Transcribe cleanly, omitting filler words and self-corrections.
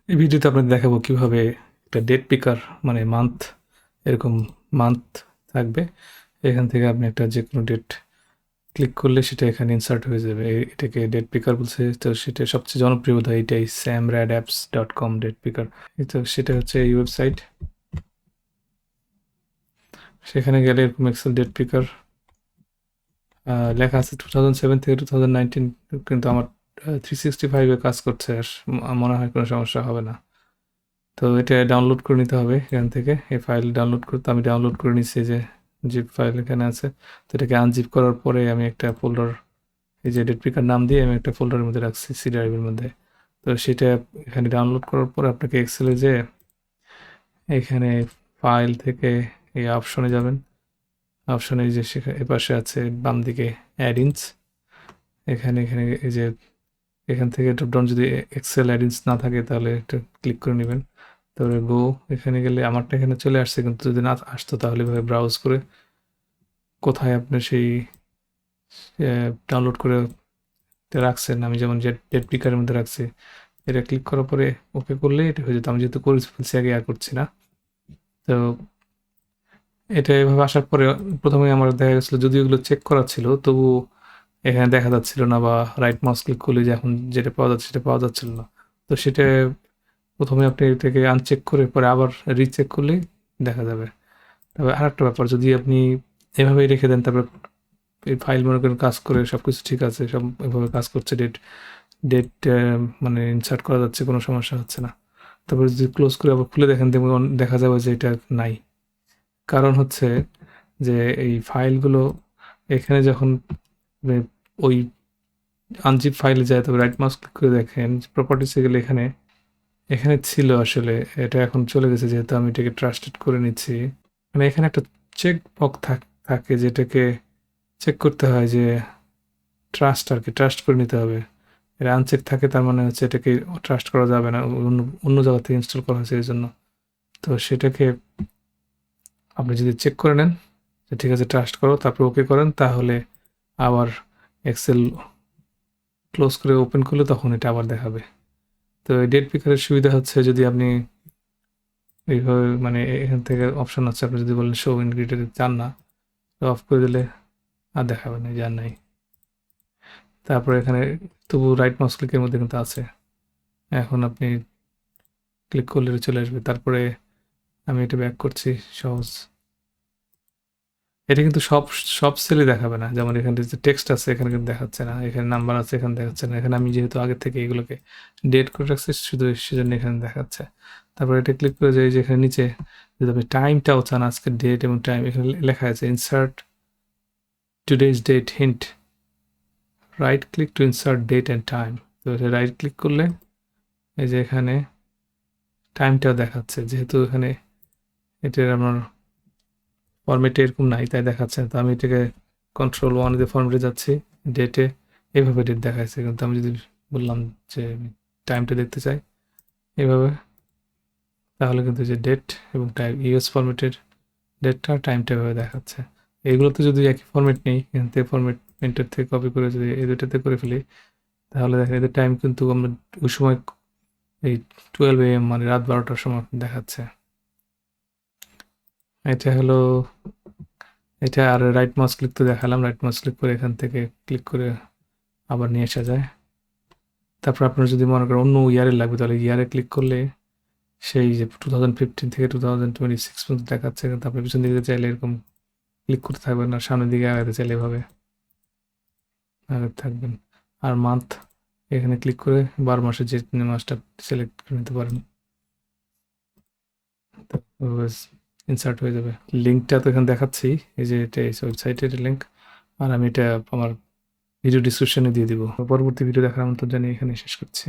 এই ভিডিওতে আপনাদের দেখাবো কিভাবে একটা ডেট পিকার মানে মান্থ এরকম মান্থ থাকবে। এখান থেকে আপনি একটা যে কোনো ডেট ক্লিক করলে সেটা এখানে ইনসার্ট হয়ে যাবে। এটাকে ডেট পিকার বলছে। তো সেটা সবচেয়ে জনপ্রিয় বোধ হয় এটাই, samradapps.com ডেট পিকার। তো সেটা হচ্ছে এই ওয়েবসাইট। সেখানে গেলে এরকম এক্সেল ডেট পিকার লেখা আছে 2007 থেকে 2019, কিন্তু আমার 365-এ কাজ করছে, আর মনে হয় কোনো সমস্যা হবে না। তো এটা ডাউনলোড করে নিতে হবে এখান থেকে। এই ফাইল ডাউনলোড করতে আমি ডাউনলোড করে নিচ্ছি, যে জিপ ফাইল এখানে আছে। তো এটাকে আনজিপ করার পরে আমি একটা ফোল্ডার, এই যে ডেট পিকার নাম দিয়ে আমি একটা ফোল্ডারের মধ্যে রাখছি সি ড্রাইভের মধ্যে। তো সেটা এখানে ডাউনলোড করার পরে আপনাকে এক্সেলে যে এখানে ফাইল থেকে এই অপশনে যাবেন। অপশনে যে সেখানে এপাশে আছে বাম দিকে অ্যাডিনস, এখানে এখানে এই যে এখান থেকে ড্রপডাউন যদি এক্সেল অ্যাডিনস না থাকে তাহলে এটা ক্লিক করে নেবেন। তারপরে গো, এখানে গেলে আমারটা এখানে চলে আসছে, কিন্তু যদি না আসতো তাহলে এভাবে ব্রাউজ করে কোথায় আপনি সেই ডাউনলোড করে রাখছেন, আমি যেমন ডেট পিকারের মধ্যে রাখছি, এটা ক্লিক করার পরে ওকে করলে এটা হয়ে যেত। আমি যেহেতু করে ফেলছি আগে আর করছি না। তো এটা এভাবে আসার পরে প্রথমে আমার দেখা গেছিলো যদি ওগুলো চেক করা ছিল তবু এখানে দেখা যাচ্ছিল না, বা রাইট মাউস ক্লিক করলে যে এখন যেটা পাওয়া যাচ্ছে সেটা পাওয়া যাচ্ছিল না। তো সেটা প্রথমে আপনি এটাকে আনচেক করে পরে আবার রিচেক করলেই দেখা যাবে। তবে আরেকটা ব্যাপার, যদি আপনি এভাবেই রেখে দেন, তারপর এই ফাইল মনে করেন কাজ করে সব কিছু ঠিক আছে, সব এভাবে কাজ করছে, ডেট ডেট মানে ইনসার্ট করা যাচ্ছে, কোনো সমস্যা হচ্ছে না। তারপরে যদি ক্লোজ করে আবার খুলে দেখেন, দেখুন দেখা যাবে যে এটা নাই। কারণ হচ্ছে যে এই ফাইলগুলো এখানে যখন ওই আনজিপ ফাইলে যায়, তবে রাইট মাউস ক্লিক করে দেখেন প্রপার্টিসে গেলে এখানে এখানে ছিল আসলে, এটা এখন চলে গেছে যেহেতু আমি এটাকে ট্রাস্টেড করে নিচ্ছি। মানে এখানে একটা চেক বক্স থাকে যেটাকে চেক করতে হয় যে ট্রাস্ট, আর কি ট্রাস্ট করে নিতে হবে। এটা আনচেক থাকে, তার মানে হচ্ছে এটাকে ট্রাস্ট করা যাবে না, অন্য অন্য জায়গা থেকে ইনস্টল করা হয়েছে এই জন্য। তো সেটাকে আপনি যদি চেক করে নেন যে ঠিক আছে ট্রাস্ট করো, তারপর ওকে করেন, তাহলে আবার এক্সেল ক্লোজ করে ওপেন করলে তখন এটা আবার দেখাবে। তো এই ডেট পিকারের সুবিধা হচ্ছে যদি আপনি এইভাবে মানে এখান থেকে অপশন আছে, আপনি যদি বলেন শো ইনগ্রিডিয়েন্ট চান না, অফ করে দিলে আর দেখাবে না যে আর নাই। তারপরে এখানে তবু রাইট মাউস ক্লিকের মধ্যে কিন্তু আছে, এখন আপনি ক্লিক করলে চলে আসবে। তারপরে আমি এটা ব্যাক করছি, সহজ। এটা কিন্তু সব সব সেলে দেখাবে না, যেমন এখানে যে টেক্সট আছে এখানে কিন্তু দেখাচ্ছে না, এখানে নাম্বার আছে এখানে দেখাচ্ছে না। এখানে আমি যেহেতু আগে থেকে এগুলোকে ডেট করে রাখছি শুধু সেজন্য এখানে দেখাচ্ছে। তারপর এটা ক্লিক করে যাই যে এখানে নিচে যদি আপনি টাইমটাও চান, আজকের ডেট এবং টাইম, এখানে লেখা আছে insert today's date hint, right click to insert date and time. তো এটা রাইট ক্লিক করলে এই যে এখানে টাইমটাও দেখাচ্ছে, যেহেতু এখানে এটার আমার ফরম্যাটে এরকম নাই তাই দেখাচ্ছে। তো আমি এটাকে Ctrl+1 দিয়ে ফরম্যাটে যাচ্ছি, ডেটে এইভাবে ডেট দেখাচ্ছে, কিন্তু আমি যদি বললাম যে টাইমটা দেখতে চাই এইভাবে, তাহলে কিন্তু যে ডেট এবং টাইম ইউএস ফরম্যাটের ডেটটা টাইমটা এভাবে দেখাচ্ছে। এইগুলোতে যদি একই ফরম্যাট নেই, এখান থেকে ফরম্যাট প্রিন্টার থেকে কপি করে যদি এই দুটাতে করে ফেলি, তাহলে দেখা এদের টাইম কিন্তু আমরা ওই সময় এই 12 AM মানে রাত 12টার সময় দেখাচ্ছে। এটা হলো এটা। আর রাইট মাউস ক্লিক তো দেখালাম, রাইট মাউস ক্লিক করে এখান থেকে ক্লিক করে আবার নিয়ে আসা যায়। তারপর আপনার যদি মনে করেন অন্য ইয়ারে লাগবে, তাহলে ইয়ারে ক্লিক করলে সেই যে 2015 থেকে 2026 পর্যন্ত দেখাচ্ছে, কিন্তু আপনি পিছন দিকে চাইলে এরকম ক্লিক করতে থাকবেন, আর সামনের দিকে আগাতে চাইলে এভাবে আগাতে থাকবেন। আর মান্থ এখানে ক্লিক করে 12 মাসের যে মাসটা সিলেক্ট করে নিতে পারেন, ইনসার্ট হয়ে যাবে। লিঙ্কটা তো এখানে দেখাচ্ছি, এই যে এটা ওয়েবসাইটের লিঙ্ক, আর আমি এটা আমার ভিডিও ডিসক্রিপশনে দিয়ে দিব। পরবর্তী ভিডিও দেখার আমন্ত্রণ জানিয়ে এখানে শেষ করছি।